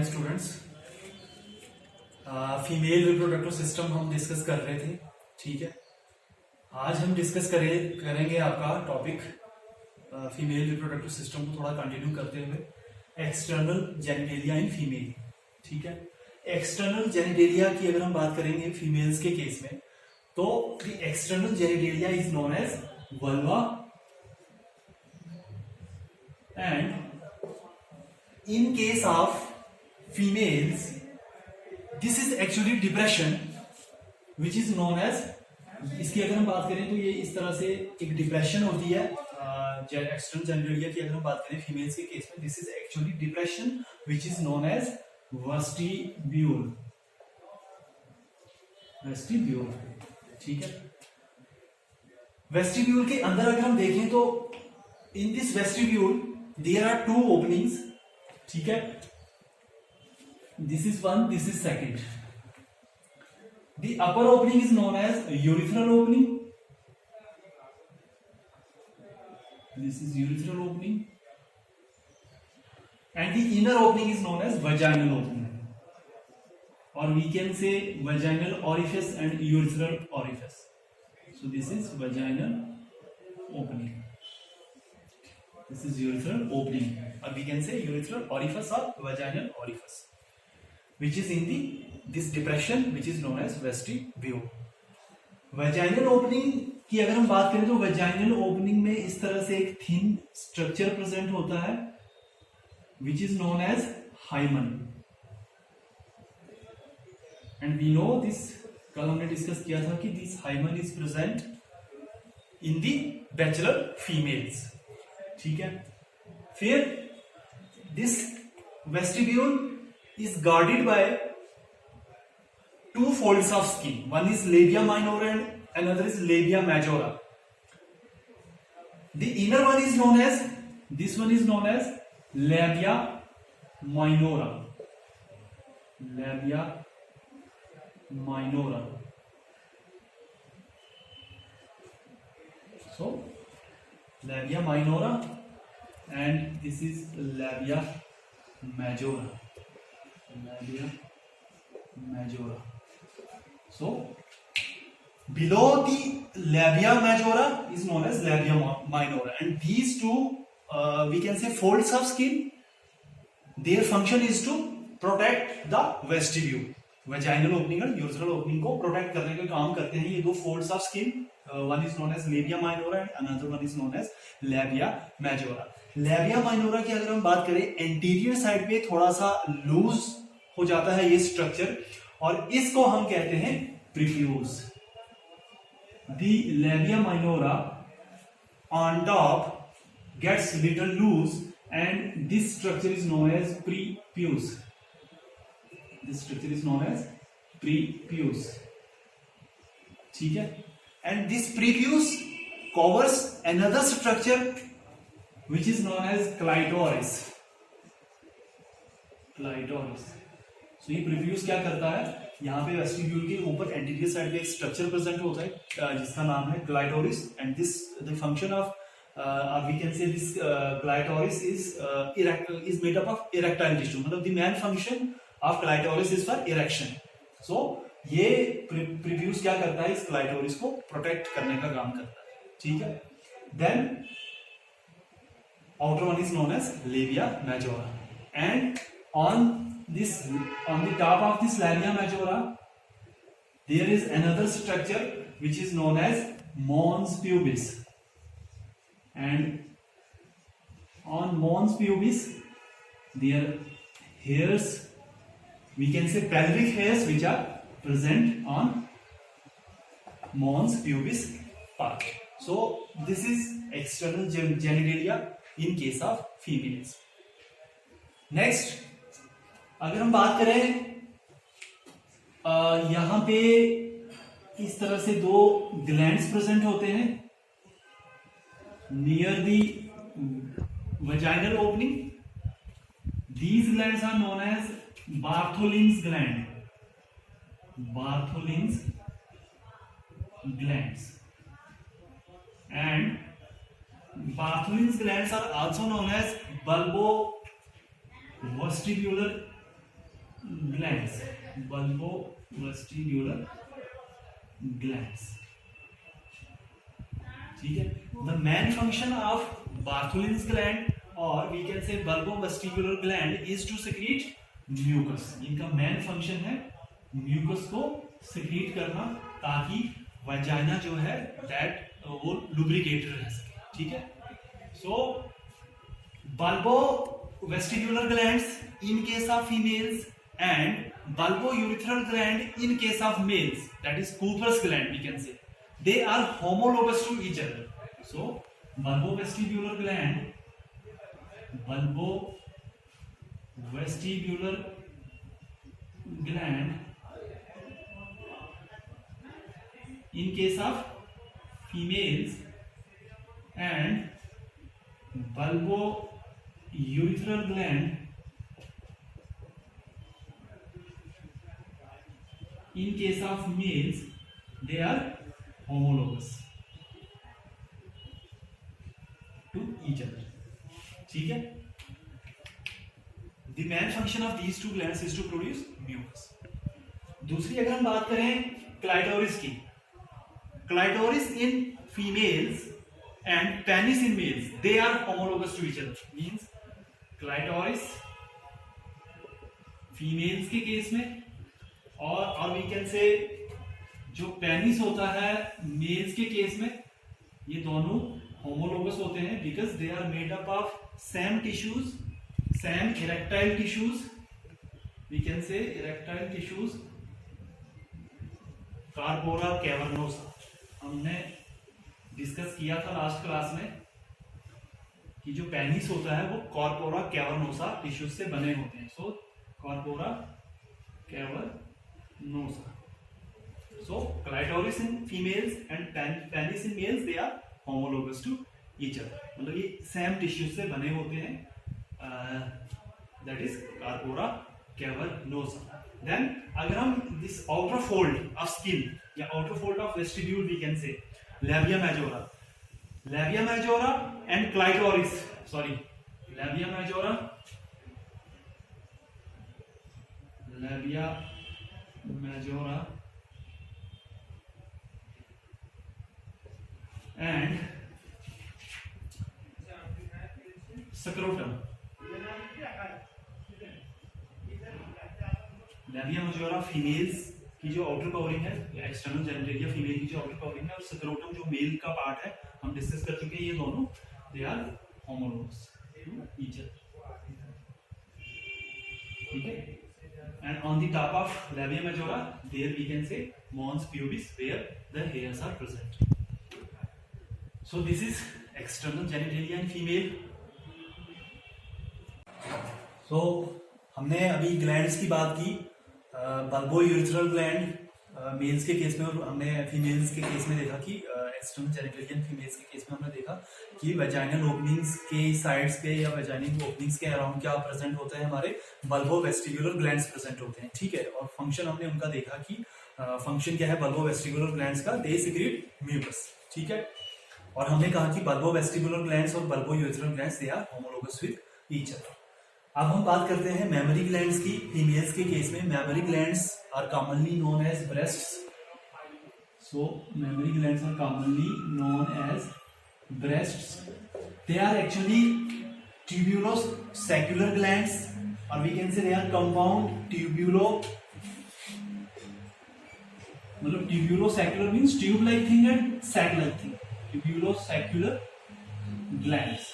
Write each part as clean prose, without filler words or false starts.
Time students, female reproductive system हम discuss कर रहे थे। ठीक है, आज हम डिस्कस करेंगे आपका टॉपिक फीमेल रिप्रोडक्टिव सिस्टम को थोड़ा कंटिन्यू करते हुए एक्सटर्नल जेनिटेलिया इन फीमेल। ठीक है, एक्सटर्नल जेनिटेलिया की अगर हम बात करेंगे फीमेल्स के केस में, तो the external genitalia is known as vulva and in case of females this is actually depression which is known as, इसकी अगर हम बात करें तो ये इस तरह से एक डिप्रेशन होती है एक्सटर्नल जेनिटेलिया की। अगर हम बात करें फीमेल्स के केस में, this is actually depression which is known as vestibule। ठीक है, वेस्टिब्यूल के अंदर अगर हम देखें तो in this vestibule there are two openings. ठीक है, this is one, this is second. The upper opening is known as urethral opening, this is urethral opening, and the inner opening is known as vaginal opening, और we can say vaginal orifice and urethral orifice। So this is vaginal opening, this is urethral opening, or we can say urethral orifice or vaginal orifice, which is in this depression which is known as vestibule। vaginal opening की अगर हम बात करें तो vaginal opening में इस तरह से एक thin structure present होता है which is known as hymen, and we know this, कल हमने डिस्कस किया था कि this hymen is present in the bachelor females। ठीक है, फिर this vestibule is guarded by two folds of skin, one is labia minora and another is labia majora. The inner one is known as, this one is known as labia minora, labia minora. So labia minora and this is labia majora, labia majora। so below the labia majora is known as labia minora, and these two we can say folds of skin, their function is to protect the vestibule। vaginal opening और urethral opening को protect करने का काम करते हैं ये दो folds of skin, one is known as labia minora and another one is known as labia majora। labia minora की अगर हम बात करें, एंटीरियर साइड पे थोड़ा सा लूज हो जाता है ये स्ट्रक्चर, और इसको हम कहते हैं प्रीफ्यूज। the labia minora on top gets little loose and this structure is known as prepuce, this structure is known as prepuce। ठीक है, and this prepuce covers another structure which is known as clitoris, clitoris। so ये prepuce क्या करता है, यहाँ पे vestibule के ऊपर एंटीरियर साइड पे एक स्ट्रक्चर प्रेजेंट होता है जिसका नाम है clitoris, and this the function of we can say this clitoris is made up of erectile tissue, मतलब the main function of clitoris is for erection. So ये प्रीफ्यूज क्या करता है, इस क्लाइटोरिस को प्रोटेक्ट करने का काम करता है। ठीक है, then outer one is known as labia majora, and on the top of this labia majora there is another structure which is known as mons pubis, and on mons pubis there hairs, we can say pelvic hairs, which are present on mons pubis part। so this is external genitalia in case of females। next अगर हम बात करें, यहां पे इस तरह से दो ग्लैंड्स प्रेजेंट होते हैं near the vaginal opening. These glands are known as Bartholin's gland, Bartholin's glands, and Bartholin's glands are also known as bulbovestibular glands, bulbovestibular glands. ठीक है. The main function of Bartholin's gland or we can say bulbovestibular gland is to secrete mucus. इनका main function है mucus को secrete करना ताकि vagina जो है that वो lubricated रह सके. ठीक है. So bulbovestibular glands in case of females and bulbourethral gland in case of males, that is Cooper's gland we can say, they are homologous to each other. So bulbovestibular gland in case of females and bulbourethral gland in case of males, they are homologous to each other. ठीक है. The main function of these two glands is to produce mucus. दूसरी अगर हम बात करें clitoris की, clitoris in females and penis in males, they are homologous to each other. Means clitoris females के case में और we can say जो पेनिस होता है मेल्स के केस में, ये दोनों homologous होते हैं because they are made up of same tissues, same erectile tissues, we can say erectile tissues, corpora cavernosa. हमने डिस्कस किया था लास्ट क्लास में कि जो पेनिस होता है वो कॉर्पोरा कैवर्नोसा टिश्यूज से बने होते हैं. So corpora cavernosa. So clitoris in females and penis in males, they are homologous to each other. मतलब ये सेम टिश्यूज से बने होते हैं. That is corpora cavernosa. Then अगर हम this outer fold of skin या outer fold of vestibule we can say labia majora and clitoris, sorry, labia majora and scrotum. labia majora females की जो outer covering है, external genitalia female की जो outer covering है, और scrotum जो mail का पार्ट है, हम डिस्कस कर चुके हैं. ये दोनों they are homologous to each other. ठीक है. And on the top of labia majora there we can say mons pubis where the hairs are present. So this is external genitalia in female. So हमने अभी glands की बात की, bulbourethral gland mails के case में, और हमने females के केस में देखा कि एक्सटर्नल जेनिटलियन फीमेल्स के केस में हमने देखा कि वेजाइनल ओपनिंग्स के साइड्स पे या वेजाइनल ओपनिंग्स के अराउंड क्या प्रेजेंट होते हैं, हमारे बल्बोवेस्टिबुलर ग्लैंड्स प्रेजेंट होते हैं. ठीक है. और फंक्शन हमने उनका देखा कि फंक्शन क्या है बल्बोवेस्टिबुलर ग्लैंड्स का, दे सिक्रीट म्यूकस. ठीक है. और हमने कहा कि बल्बोवेस्टिबुलर ग्लैंड्स और bulbourethral glands they are homologous with each other. अब हम बात करते हैं मेमोरी ग्लैंड्स की. फीमेल्स के केस में mammary glands are commonly known as breasts. So mammary glands are commonly known as breasts. They are actually tubulosaccular glands, और we can say they are compound मतलब tubulosaccular means tube like thing and sac like thing. Tubulosaccular glands.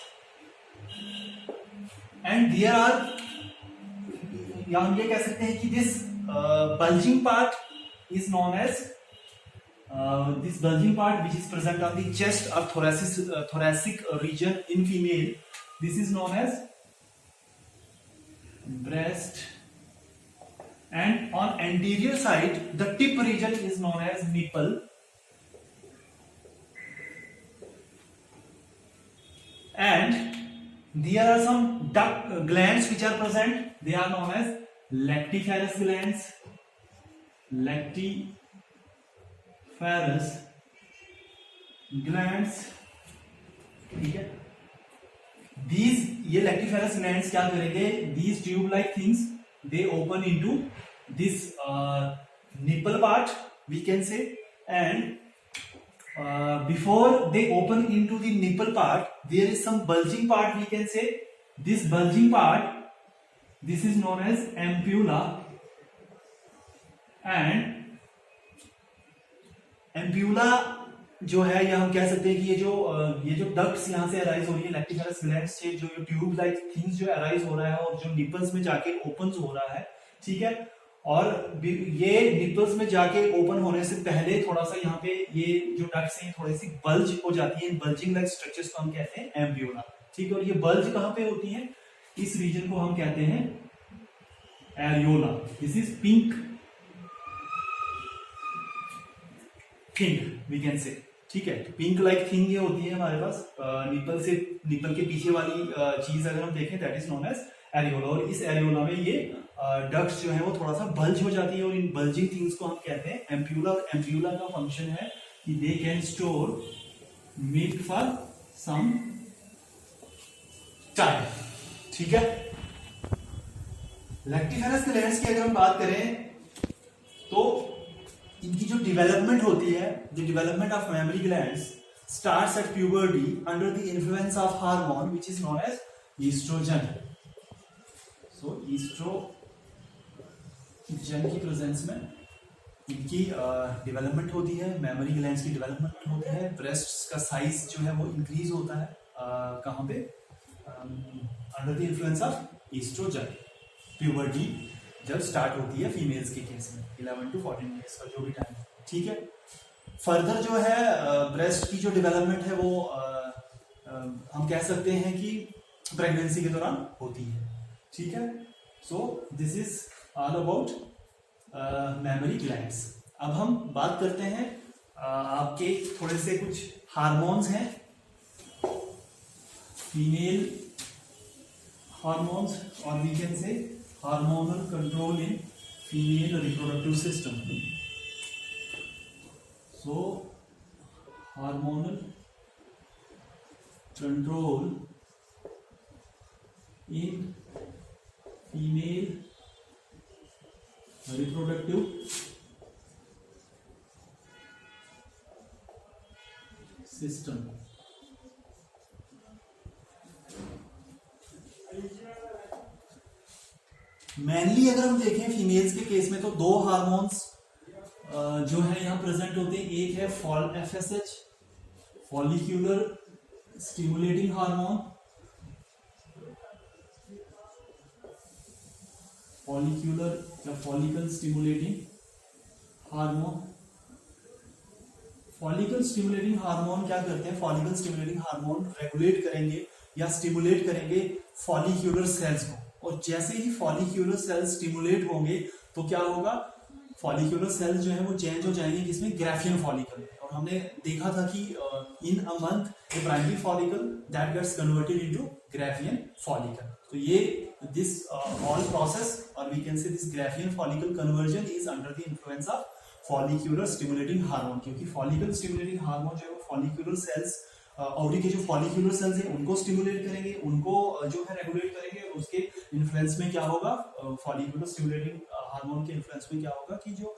And there are, या हम ये कह सकते हैं कि this bulging part is known as this bulging part which is present on the chest or thoracic region in female, this is known as breast. And on anterior side the tip region is known as nipple. And there are some duct glands which are present, they are known as lactiferous glands. Lactiferous glands. ठीक है. These ये lactiferous glands क्या करेंगे, these tube like things they open into this nipple part, we can say, and before they open into the nipple part, there is some bulging part, we can say. This bulging part, this is known as ampulla, and ampulla जो है, या हम कह सकते हैं कि ये जो डक्ट्स यहाँ से अराइज हो रही है, लैक्टिफेरस ग्लैंड्स से जो ट्यूब लाइक थिंग्स जो अराइज हो रहा है और जो निपल्स में जाके ओपन हो रहा है, ठीक है। और ये निपल्स में जाके ओपन होने से पहले थोड़ा सा यहाँ पे ये जो डक्ट्स हैं थोड़ी सी बल्ज हो जाती है। बल्जिंग लाइक स्ट्रक्चर्स को हम कहते हैं एम्ब्यूला, ठीक है। और ये बल्ज कहाँ पे होती है? इस रीजन को हम कहते हैं areola. This is pink thing, we can say, ठीक है। पिंक लाइक थिंग ये होती है हमारे पास निपल के पीछे वाली चीज अगर हम देखें, that is known as areola. और इस एरियोला में ये डक्ट्स जो है वो थोड़ा सा बल्ज हो जाती है, और इन बल्जिंग थिंग्स को हम कहते हैं एम्प्यूला। और एम्प्यूला का फंक्शन है कि they can store milk for some time, ठीक है। लैक्टिफेरस ग्लैंड्स की अगर हम बात करें तो इनकी जो डेवलपमेंट होती है, the development of mammary glands starts at puberty under the influence of hormone which is known as oestrogen. So oestrogen की प्रेजेंस में इनकी डेवलपमेंट होती है, मेमोरी ग्लैंड्स की डेवलपमेंट होती है, ब्रेस्ट्स का साइज जो है वो इंक्रीज होता है। कहाँ पे? Under the influence of oestrogen. Puberty जब स्टार्ट होती है फीमेल्स के केस में 11 to 14 ईयर्स का जो भी टाइम, ठीक है। फर्दर जो है ब्रेस्ट की जो डेवलपमेंट है वो हम कह सकते हैं कि प्रेगनेंसी के दौरान होती है, ठीक है। सो this is all about mammary glands. अब हम बात करते हैं आपके थोड़े से कुछ हार्मोन्स हैं, फीमेल हार्मोन्स, और we can say hormonal control in female reproductive system. So hormonal control in female reproductive system. Mainly अगर हम देखें फीमेल्स के केस में तो दो हार्मोन्स जो है यहाँ प्रेजेंट होते हैं। एक है FSH, follicular stimulating hormone, follicular या follicle stimulating hormone. Follicle stimulating hormone क्या करते हैं? फॉलिकल स्टिमुलेटिंग हार्मोन रेगुलेट करेंगे या स्टिमुलेट करेंगे फॉलिक्यूलर सेल्स को, और जैसे ही फॉलिक्यूलर सेल्स स्टिमुलेट होंगे तो क्या होगा? फॉलिक्यूलर सेल्स जो है वो चेंज हो जाएंगे, जिसमें ग्राफियन फॉलिकल है। और हमने देखा था कि in a month the primary follicle that gets converted into Graafian follicle. तो ये दिस ऑल प्रोसेस, और we can say this Graafian follicle conversion is under the influence of follicular stimulating hormone, क्योंकि फॉलिकल स्टिमुलेटिंग हार्मोन जो है वो follicular sales, ovary के जो follicular sales हैं उनको स्टिमुलेट करेंगे, उनको जो है रेगुलेट करेंगे। और उसके इन्फ्लुएंस में क्या होगा? फॉलिक्यूलर स्टिमुलेटिंग हार्मोन के इन्फ्लुएंस में क्या होगा कि जो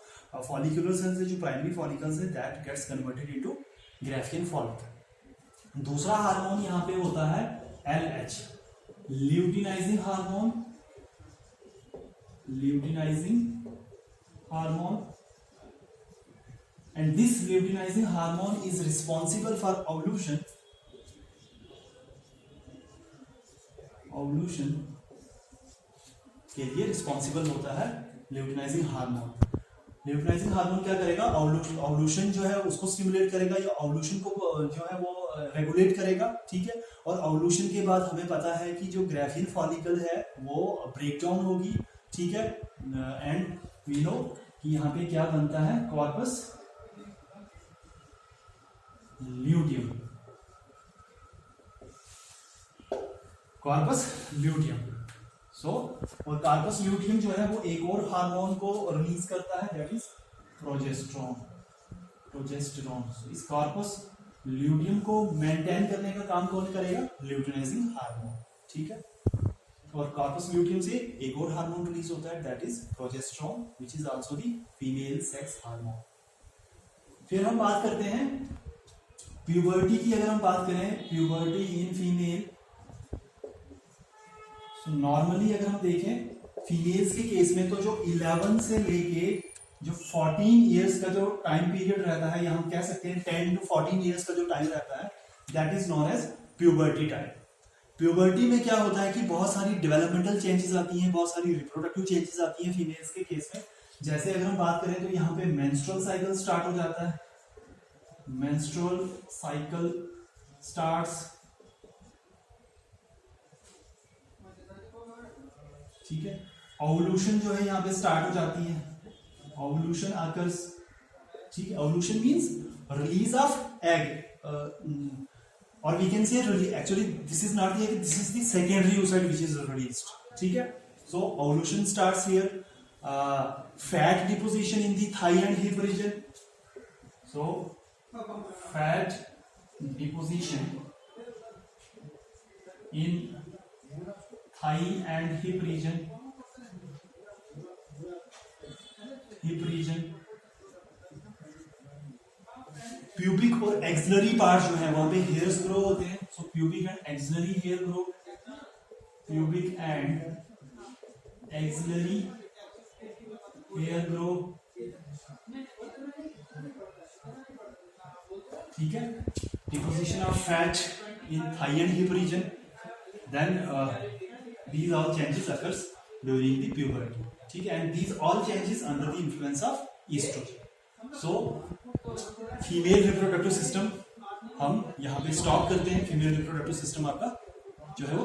फॉलिक्यूलर सेल्स है, जो प्राइमरी फॉलिकल्स है, that gets converted into Graafian follicle. दूसरा हार्मोन यहाँ पे होता है LH, luteinising hormone. Luteinising hormone, and this luteinizing hormone is responsible for ovulation के लिए रिस्पॉन्सिबल होता है ल्यूटिनाइजिंग हार्मोन। ल्यूटिनाइजिंग हार्मोन क्या करेगा? ओवुलेशन जो है उसको स्टिमुलेट करेगा, या ओवुलेशन को जो है वो रेगुलेट करेगा, ठीक है। और ओवुलेशन के बाद हमें पता है कि जो ग्राफियन फॉलिकल है वो ब्रेक डाउन होगी, ठीक है। एंड वी नो कि यहाँ पे क्या बनता है? Corpus luteum, corpus luteum. So और कार्पस ल्यूटियम जो है वो एक और हार्मोन को रिलीज करता है, दैट इज प्रोजेस्टेरोन। इस कार्पस ल्यूटियम को मेंटेन करने का काम कौन करेगा? ल्यूटिनाइजिंग हार्मोन, ठीक है। और कॉर्पस ल्यूटियम से एक और हार्मोन रिलीज होता है, that is progesterone, which is also the female sex hormone. फिर हम बात करते हैं प्यूबर्टी की। अगर हम बात करें puberty in female, so normally अगर हम देखें फीमेल्स के केस में, तो जो 11 से लेके जो 14 इयर्स का जो टाइम पीरियड रहता है, या हम कह सकते हैं 10 to 14 इयर्स का जो टाइम रहता है, that is known as puberty time. Puberty में क्या होता है कि बहुत सारी डेवलपमेंटल चेंजेस आती हैं, बहुत सारी रिप्रोडक्टिव चेंजेस आती हैं फीमेल्स के केस में। जैसे अगर हम बात करें तो यहाँ पे मेंस्ट्रुअल साइकिल स्टार्ट हो जाता है, मेंस्ट्रुअल साइकिल स्टार्ट्स, ठीक है। ओवुलेशन जो है यहाँ पे स्टार्ट हो जाती है, ओवुलेशन अकर्स, ठीक है। Ovulation means release of egg, और we can say actually this is not the egg, this is the secondary oocyte which is released, ठीक है। So ovulation starts here, fat deposition in the thigh and hip region, so fat deposition in thigh and hip region, pubic और axillary part जो है वहां पे hairs grow होते हैं, so pubic and axillary hair grow, pubic and axillary hair grow, ठीक है। Deposition of fat in thigh and hip region, then these all changes occurs during the puberty, ठीक है। and these all changes under the influence of estrogen। so female reproductive system हम यहाँ पे stop करते हैं। Female reproductive system आपका जो है वो